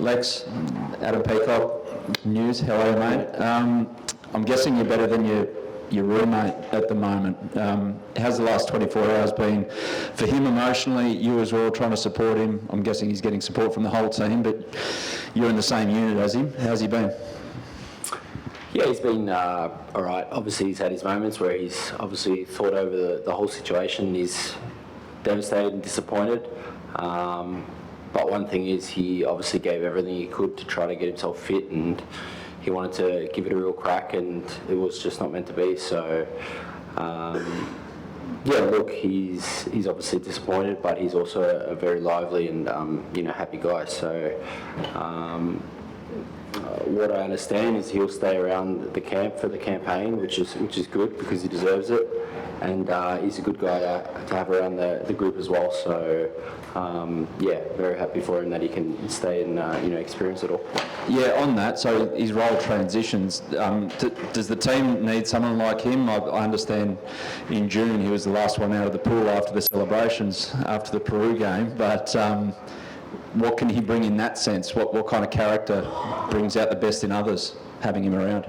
Lex, Adam Peacock, News, how are you, mate? I'm guessing you're better than your roommate at the moment. How's the last 24 hours been for him emotionally? You as well, trying to support him. I'm guessing he's getting support from the whole team, but you're in the same unit as him. How's he been? Yeah, he's been all right. Obviously, he's had his moments where he's obviously thought over the whole situation. He's devastated and disappointed. But one thing is, he obviously gave everything he could to try to get himself fit, and he wanted to give it a real crack, and it was just not meant to be. So, yeah, look, he's obviously disappointed, but he's also a very lively and happy guy. So, what I understand is he'll stay around the camp for the campaign, which is good because he deserves it, and he's a good guy to have around the group as well. So, yeah, very happy for him that he can stay and experience it all. Yeah, on that, so his role transitions. Does the team need someone like him? I understand in June he was the last one out of the pool after the celebrations, after the Peru game, but what can he bring in that sense? What kind of character brings out the best in others, having him around?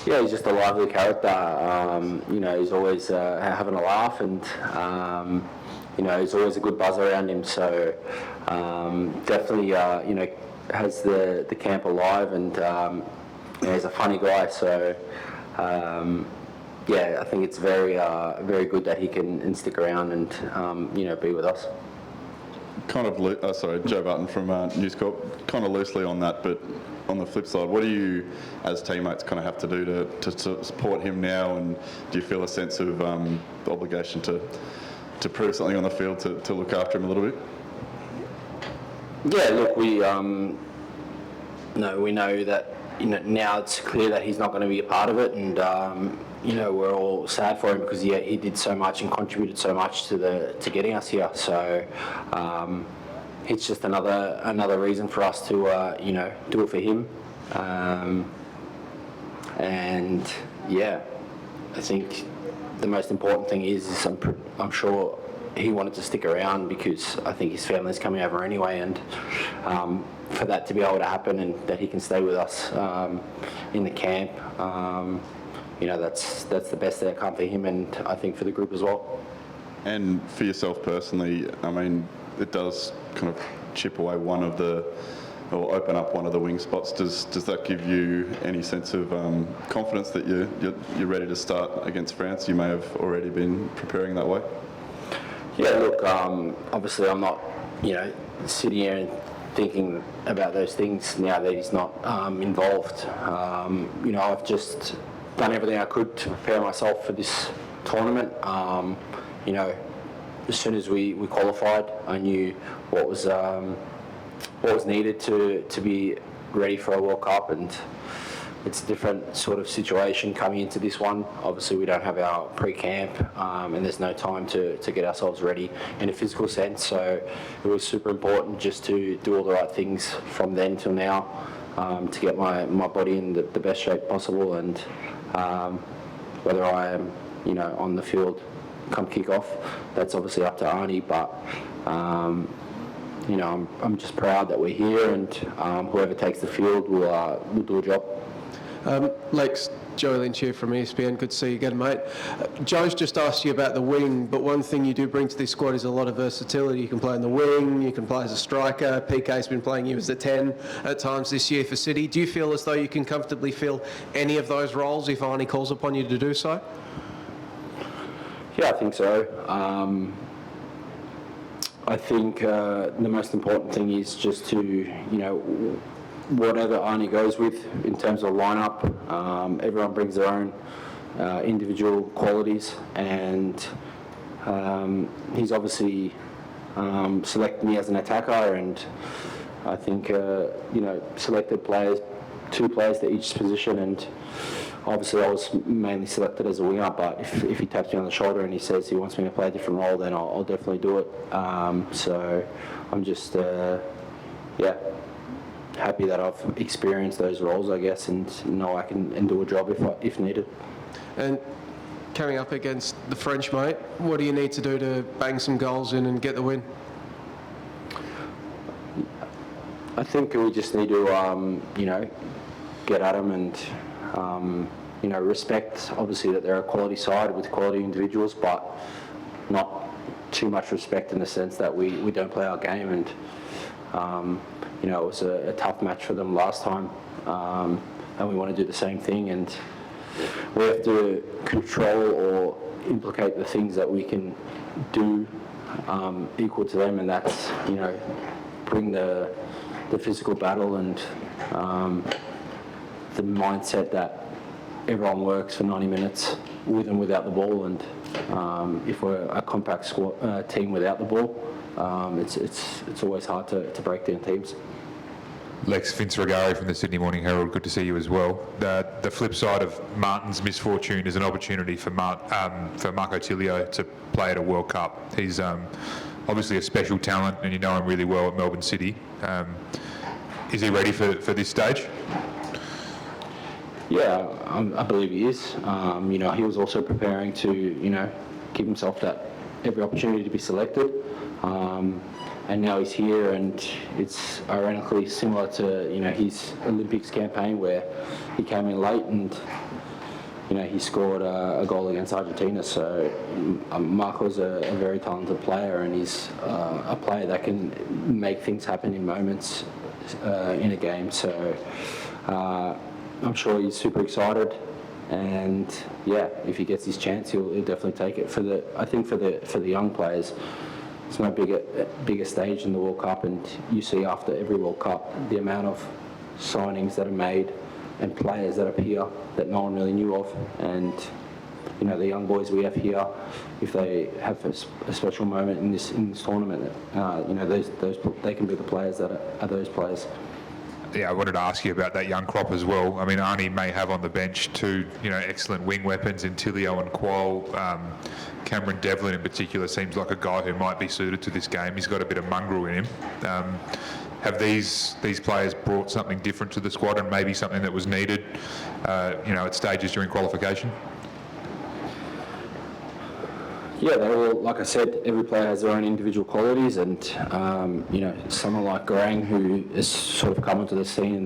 Yeah, he's just a lively character. He's always having a laugh, and there's always a good buzz around him. So definitely, has the camp alive, and he's a funny guy. So yeah, I think it's very good that he can stick around and be with us. Kind of, sorry, Joe Button from News Corp. Kind of loosely on that, but on the flip side, what do you, as teammates, kind of have to do to support him now? And do you feel a sense of obligation to prove something on the field to look after him a little bit? Yeah, look, we know that now it's clear that he's not going to be a part of it, and we're all sad for him because he did so much and contributed so much to getting us here. So it's just another reason for us to do it for him. And yeah, I think the most important thing is I'm sure he wanted to stick around because I think his family's coming over anyway, and for that to be able to happen and that he can stay with us in the camp, that's the best outcome for him, and I think for the group as well. And for yourself personally, I mean, it does kind of chip away or open up one of the wing spots. Does that give you any sense of confidence that you're ready to start against France? You may have already been preparing that way. Yeah, look, obviously I'm not, sitting here and thinking about those things now that he's not involved. I've just done everything I could to prepare myself for this tournament. As soon as we qualified, I knew what was needed to be ready for a World Cup, and it's a different sort of situation coming into this one. Obviously, we don't have our pre-camp, and there's no time to get ourselves ready in a physical sense. So it was super important just to do all the right things from then till now to get my body in the best shape possible. And whether I am, on the field come kick off, that's obviously up to Arnie. But I'm just proud that we're here, and whoever takes the field will do a job. Lex, Joe Lynch here from ESPN. Good to see you again, mate. Joe's just asked you about the wing, but one thing you do bring to this squad is a lot of versatility. You can play in the wing, you can play as a striker. PK's been playing you as a 10 at times this year for City. Do you feel as though you can comfortably fill any of those roles if Arnie calls upon you to do so? Yeah, I think so. I think the most important thing is just to, whatever Arnie goes with in terms of lineup, everyone brings their own individual qualities, and he's obviously selected me as an attacker, and I think selected two players to each position, and obviously I was mainly selected as a winger, but if he taps me on the shoulder and he says he wants me to play a different role, then I'll definitely do it. So I'm just happy that I've experienced those roles, I guess, and know I can do a job if needed. And coming up against the French, mate, what do you need to do to bang some goals in and get the win? I think we just need to, get at them and, respect, obviously, that they're a quality side with quality individuals, but not too much respect in the sense that we don't play our game. And, it was a tough match for them last time, and we want to do the same thing. And we have to control or implicate the things that we can do equal to them, and that's, bring the physical battle and the mindset that everyone works for 90 minutes with and without the ball. And if we're a compact squad, team without the ball, it's always hard to break down teams. Lex, Vince Regari from the Sydney Morning Herald, good to see you as well. The flip side of Martin's misfortune is an opportunity for Marco Tilio to play at a World Cup. He's obviously a special talent, and you know him really well at Melbourne City. Is he ready for this stage? Yeah, I believe he is. He was also preparing to, give himself that every opportunity to be selected. And now he's here, and it's ironically similar to, his Olympics campaign where he came in late and, he scored a goal against Argentina. So Marco's a very talented player, and he's a player that can make things happen in moments in a game. So I'm sure he's super excited, and yeah, if he gets his chance, he'll definitely take it. I think for the young players, there's no bigger stage in the World Cup, and you see after every World Cup the amount of signings that are made and players that appear that no one really knew of. And the young boys we have here, if they have a special moment in this tournament, they can be the players that are those players. Yeah, I wanted to ask you about that young crop as well. I mean, Arnie may have on the bench two, excellent wing weapons in Tilio and Quoll. Cameron Devlin in particular seems like a guy who might be suited to this game. He's got a bit of mongrel in him. Have these players brought something different to the squad, and maybe something that was needed, at stages during qualification? Yeah, they're all, like I said, every player has their own individual qualities, and someone like Garang, who has sort of come onto the scene in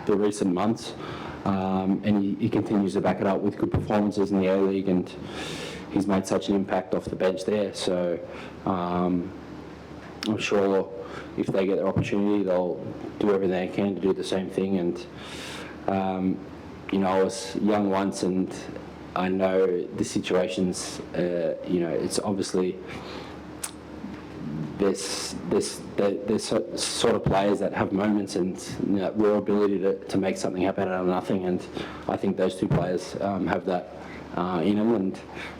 the recent months, and he continues to back it up with good performances in the A-League, and he's made such an impact off the bench there. So I'm sure if they get their opportunity, they'll do everything they can to do the same thing. And I was young once, and I know the situations, it's obviously there's sort of players that have moments and raw ability to make something happen out of nothing, and I think those two players have that in them.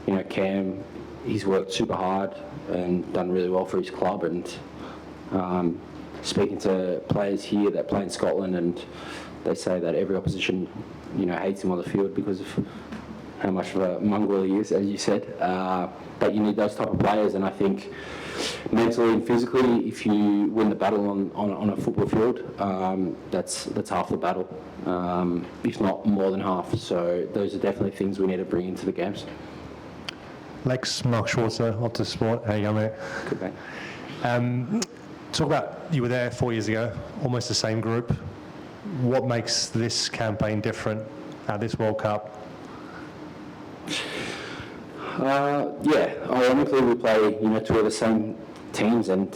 And Cam, he's worked super hard and done really well for his club, and speaking to players here that play in Scotland, and they say that every opposition hates him on the field because of how much of a mongrel he is, as you said. But you need those type of players, and I think mentally and physically, if you win the battle on a football field, that's half the battle, if not more than half. So those are definitely things we need to bring into the games. Lex, Mark Schwarzer, Optus Sport. How you going, mate? Good, mate. Talk about, you were there 4 years ago, almost the same group. What makes this campaign different at this World Cup? Ironically we play, two of the same teams, and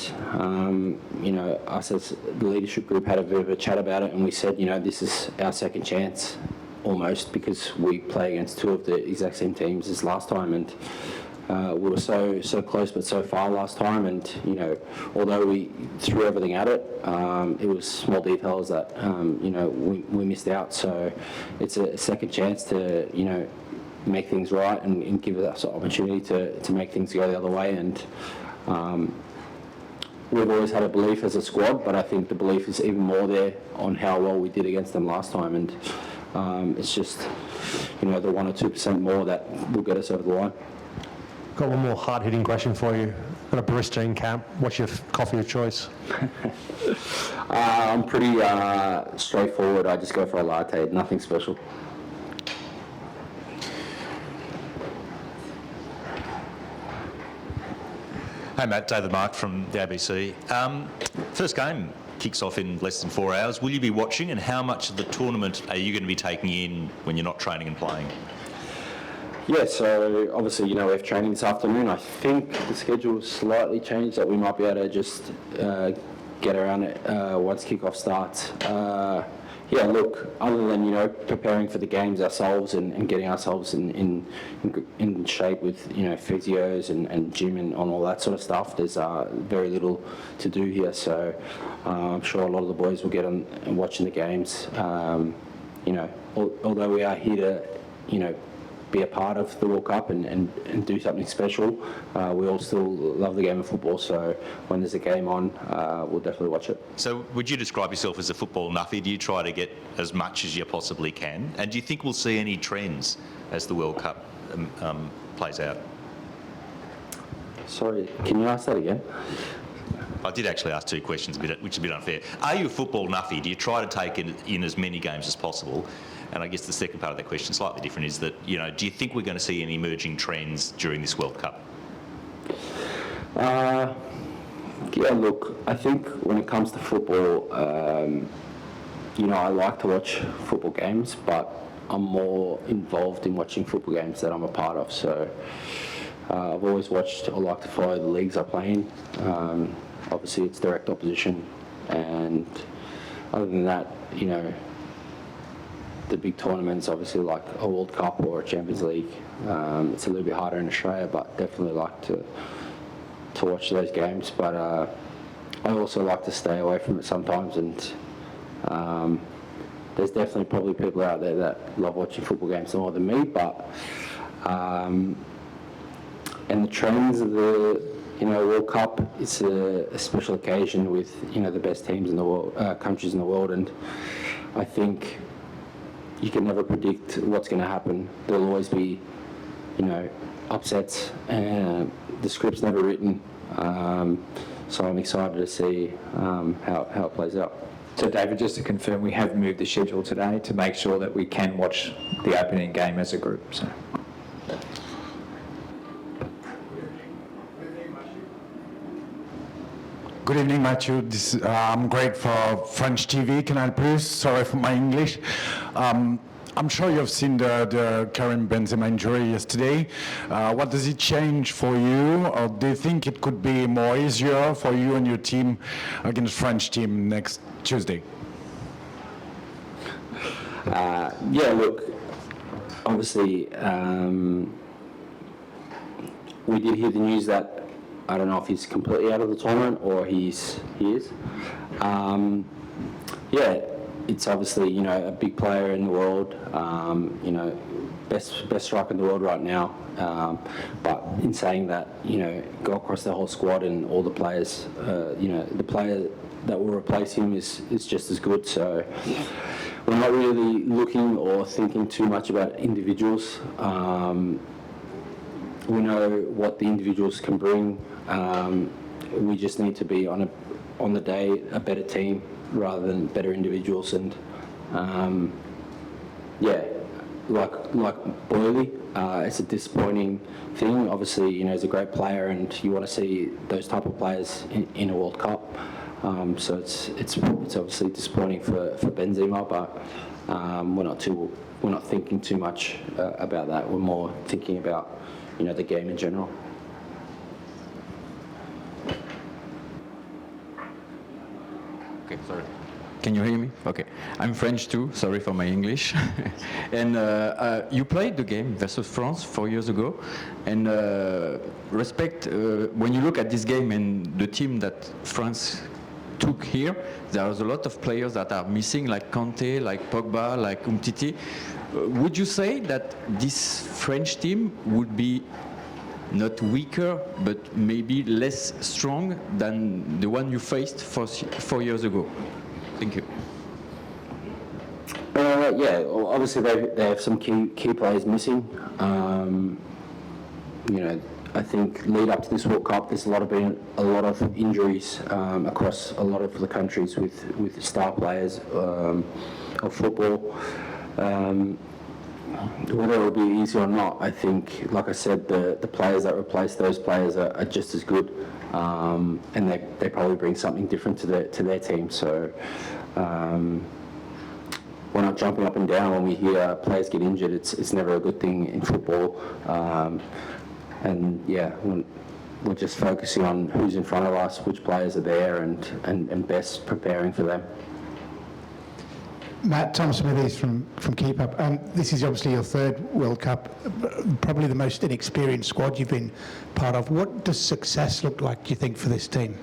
us as the leadership group had a bit of a chat about it, and we said, this is our second chance almost, because we play against two of the exact same teams as last time, and we were so close but so far last time, and although we threw everything at it, it was small details that we missed out. So it's a second chance to make things right and give us an opportunity to make things go the other way. And we've always had a belief as a squad, but I think the belief is even more there on how well we did against them last time, and it's just the 1 or 2% more that will get us over the line. Got one more hard-hitting question for you. Got a barista in camp. What's your coffee of choice? I'm pretty straightforward. I just go for a latte, nothing special. Hey Matt, David Mark from the ABC. First game, kicks off in less than 4 hours. Will you be watching, and how much of the tournament are you going to be taking in when you're not training and playing? Yeah, so obviously, we have training this afternoon. I think the schedule slightly changed, that we might be able to just get around it once kickoff starts. Yeah, look, other than, preparing for the games ourselves and getting ourselves in shape with, physios and gym and on all that sort of stuff, there's very little to do here. So I'm sure a lot of the boys will get on and watching the games. Although we are here to, be a part of the World Cup and do something special, we all still love the game of football, so when there's a game on, we'll definitely watch it. So would you describe yourself as a football nuffy? Do you try to get as much as you possibly can? And do you think we'll see any trends as the World Cup plays out? Sorry, can you ask that again? I did actually ask two questions, which is a bit unfair. Are you a football nuffy? Do you try to take in as many games as possible? And I guess the second part of that question, slightly different, is that, do you think we're going to see any emerging trends during this World Cup? Yeah, look, I think when it comes to football, I like to watch football games, but I'm more involved in watching football games that I'm a part of. So I've always watched or like to follow the leagues I play in. Obviously, it's direct opposition, and other than that, the big tournaments, obviously like a World Cup or a Champions League, it's a little bit harder in Australia, but definitely like to watch those games. But I also like to stay away from it sometimes, and there's definitely probably people out there that love watching football games more than me. But and the trends of the World Cup, it's a special occasion with the best teams in the world, countries in the world, and I think you can never predict what's going to happen. There'll always be, upsets, and the script's never written. So I'm excited to see how it plays out. So David, just to confirm, we have moved the schedule today to make sure that we can watch the opening game as a group. So. Good evening, Mathew. I'm great for French TV, Canal Plus. Sorry for my English. I'm sure you've seen the Karim Benzema injury yesterday. What does it change for you, or do you think it could be more easier for you and your team against French team next Tuesday? Yeah, look, obviously, we did hear the news that I don't know if he's completely out of the tournament or he is. Yeah, it's obviously a big player in the world. Best striker in the world right now. But in saying that, go across the whole squad and all the players. The player that will replace him is just as good. So we're not really looking or thinking too much about individuals. We know what the individuals can bring. We just need to be on the day a better team rather than better individuals. And yeah, like Boyle, it's a disappointing thing. Obviously, he's a great player, and you want to see those type of players in a World Cup. So it's obviously disappointing for Benzema, but we're not thinking too much about that. We're more thinking about the game in general. Okay, sorry. Can you hear me? Okay. I'm French too, sorry for my English. And you played the game versus France 4 years ago. And when you look at this game and the team that France took here, there's a lot of players that are missing, like Kanté, like Pogba, like Umtiti. Would you say that this French team would be not weaker, but maybe less strong than the one you faced 4 years ago? Thank you. Yeah, well, obviously they have some key players missing. I think lead up to this World Cup, there's been a lot of injuries across a lot of the countries with star players of football. Whether it will be easy or not, I think, like I said, the players that replace those players are just as good, and they probably bring something different to their team. So we're not jumping up and down when we hear players get injured. It's never a good thing in football, and yeah, we're just focusing on who's in front of us, which players are there, and best preparing for them. Matt, Tom Smithies from Keep Up. This is obviously your third World Cup, probably the most inexperienced squad you've been part of. What does success look like, do you think, for this team?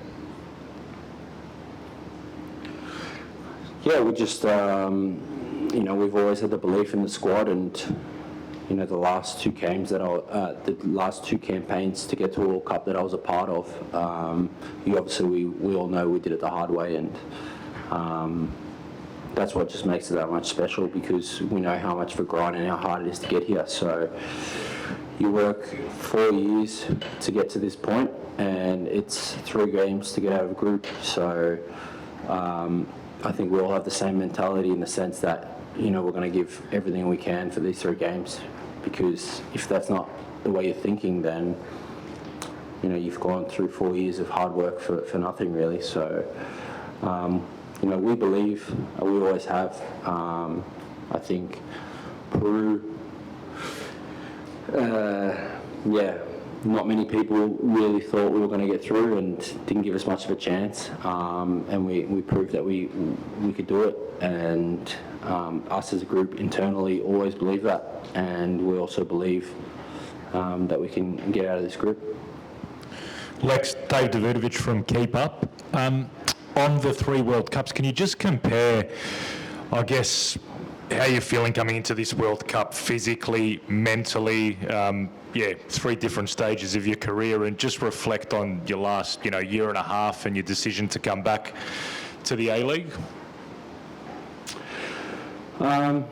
Yeah, we just, we've always had the belief in the squad, and the last two games the last two campaigns to get to a World Cup that I was a part of, obviously we all know we did it the hard way, and that's what just makes it that much special, because we know how much of a grind and how hard it is to get here. So you work 4 years to get to this point, and it's 3 games to get out of a group. So I think we all have the same mentality in the sense that, we're going to give everything we can for these 3 games, because if that's not the way you're thinking, then, you've gone through 4 years of hard work for nothing really. So, we believe, we always have. I think Peru, not many people really thought we were going to get through and didn't give us much of a chance. And we proved that we could do it. And us as a group internally always believe that. And we also believe that we can get out of this group. Lex, Dave Davidovic from Keep Up. On the 3 World Cups, can you just compare, I guess, how you're feeling coming into this World Cup physically, mentally, 3 different stages of your career, and just reflect on your last, year and a half and your decision to come back to the A-League? I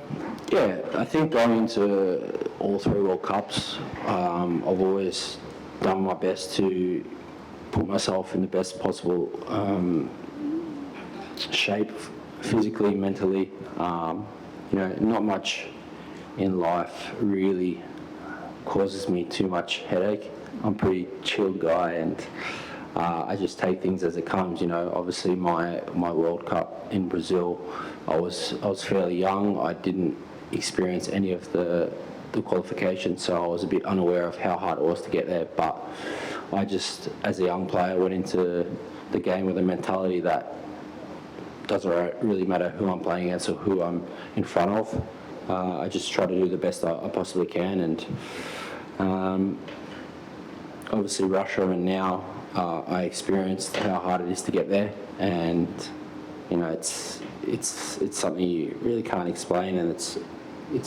think going into all 3 World Cups, I've always done my best to put myself in the best possible shape, physically, mentally. Not much in life really causes me too much headache. I'm a pretty chilled guy, and I just take things as it comes. Obviously my World Cup in Brazil, I was fairly young. I didn't experience any of the qualifications, so I was a bit unaware of how hard it was to get there. But I just, as a young player, went into the game with a mentality that doesn't really matter who I'm playing against or who I'm in front of. I just try to do the best I possibly can, and obviously Russia, and now I experienced how hard it is to get there, and it's something you really can't explain, and it's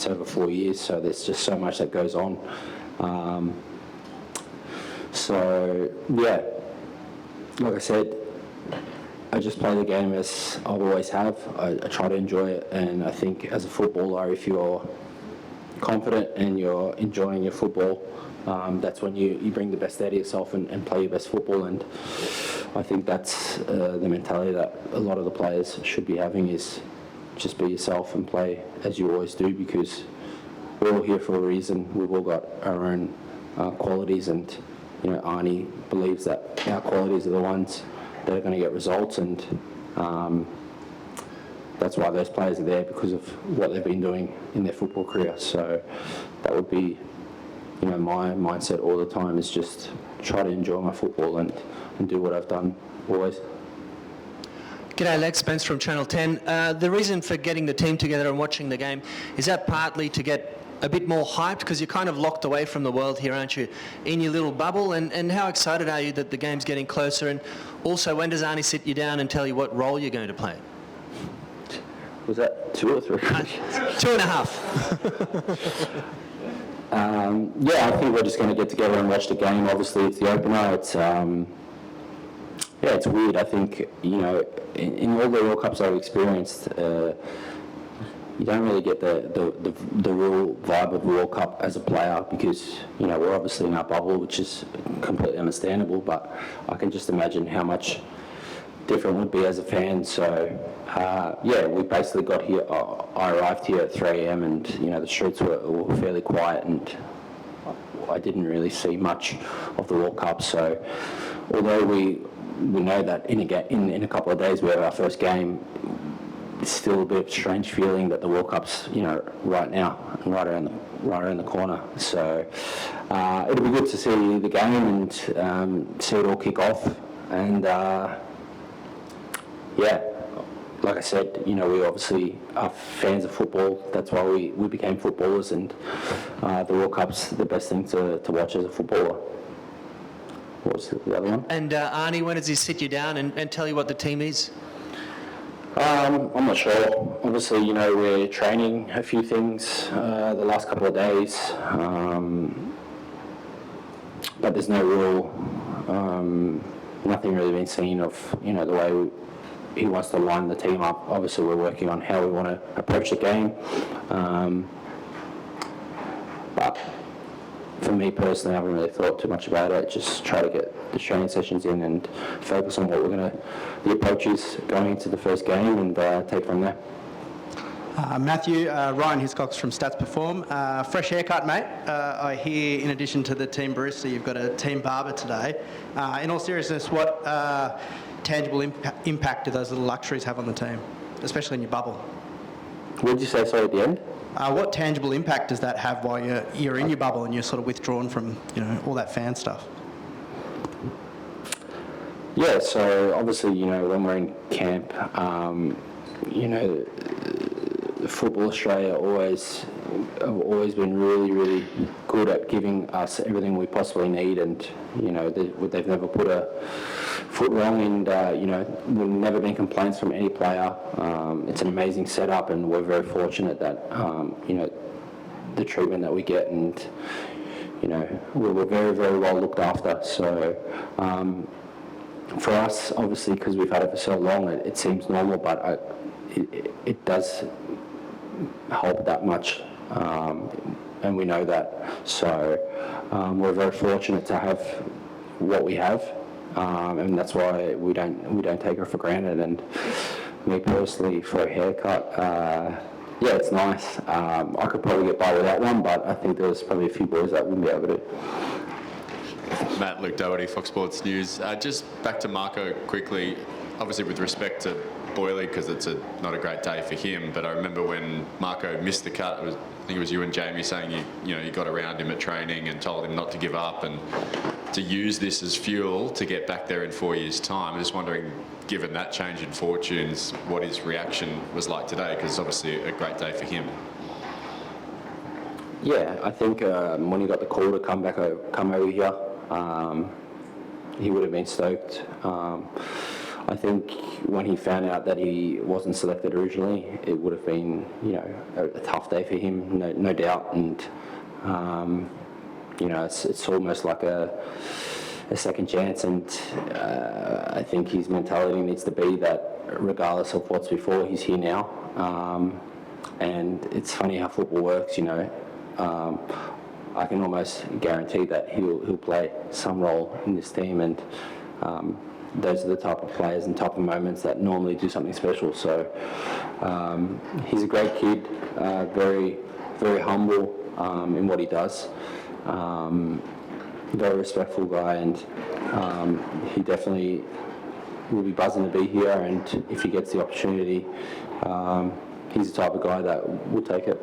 over 4 years, so there's just so much that goes on. Like I said, I just play the game as I always have. I try to enjoy it, and I think as a footballer, if you're confident and you're enjoying your football, that's when you bring the best out of yourself and play your best football. And I think that's the mentality that a lot of the players should be having, is just be yourself and play as you always do, because we're all here for a reason. We've all got our own qualities, and Arnie believes that our qualities are the ones that are going to get results, and that's why those players are there, because of what they've been doing in their football career. So that would be, my mindset all the time, is just try to enjoy my football and do what I've done always. G'day, Lex. Spence from Channel 10. The reason for getting the team together and watching the game, is that partly to get a bit more hyped, because you're kind of locked away from the world here, aren't you, in your little bubble? And how excited are you that the game's getting closer? And also, when does Arnie sit you down and tell you what role you're going to play? Was that 2 or 3? 2.5. I think we're just going to get together and watch the game. Obviously, it's the opener. It's weird. I think, in all the World Cups I've experienced, you don't really get the real vibe of the World Cup as a player, because we're obviously in our bubble, which is completely understandable. But I can just imagine how much different would be as a fan. So yeah, we basically got here. I arrived here at 3 a.m. and the streets were fairly quiet, and I didn't really see much of the World Cup. So although we know that in a couple of days we have our first game, it's still a bit of a strange feeling that the World Cup's right now, and right around the corner. So it'll be good to see the game and see it all kick off. And yeah, like I said, we obviously are fans of football. That's why we became footballers, and the World Cup's the best thing to watch as a footballer. What was the other one? And Arnie, when does he sit you down and tell you what the team is? I'm not sure. Obviously, we're training a few things the last couple of days, but there's no real, nothing really been seen of, the way he wants to line the team up. Obviously, we're working on how we want to approach the game, but for me personally, I haven't really thought too much about it. Just try to get the training sessions in and focus on what the approach is going into the first game, and take from there. Matthew, Ryan Hiscox from Stats Perform. Fresh haircut, mate. I hear in addition to the team barista, you've got a team barber today. In all seriousness, what tangible impact do those little luxuries have on the team, especially in your bubble? What did you say, sorry, at the end? What tangible impact does that have while you're in your bubble and you're sort of withdrawn from all that fan stuff? Yeah, so obviously when we're in camp, Football Australia have always been really good at giving us everything we possibly need, and they've never put a foot wrong, and we've never been complaints from any player. It's an amazing setup, and we're very fortunate that the treatment that we get, and we're very well looked after. So for us, obviously, because we've had it for so long, it seems normal, but it does help that much, and we know that. So we're very fortunate to have what we have, and that's why we don't take it for granted. And me personally, for a haircut, yeah, it's nice. I could probably get by without one, but I think there's probably a few boys that wouldn't be able to. Matt, Luke Doherty, Fox Sports News. Just back to Marco quickly, obviously with respect to Boyley, because it's not a great day for him, but I remember when Marco missed the cut, I think it was you and Jamie saying you got around him at training and told him not to give up and to use this as fuel to get back there in 4 years' time. I'm just wondering, given that change in fortunes, what his reaction was like today, because it's obviously a great day for him. Yeah, I think when he got the call to come over here, he would have been stoked. I think when he found out that he wasn't selected originally, it would have been, a tough day for him, no doubt. And it's almost like a second chance. And I think his mentality needs to be that, regardless of what's before, he's here now. And it's funny how football works, I can almost guarantee that he'll play some role in this team, and those are the type of players and type of moments that normally do something special. So he's a great kid, very humble in what he does, very respectful guy, and he definitely will be buzzing to be here, and if he gets the opportunity, he's the type of guy that will take it.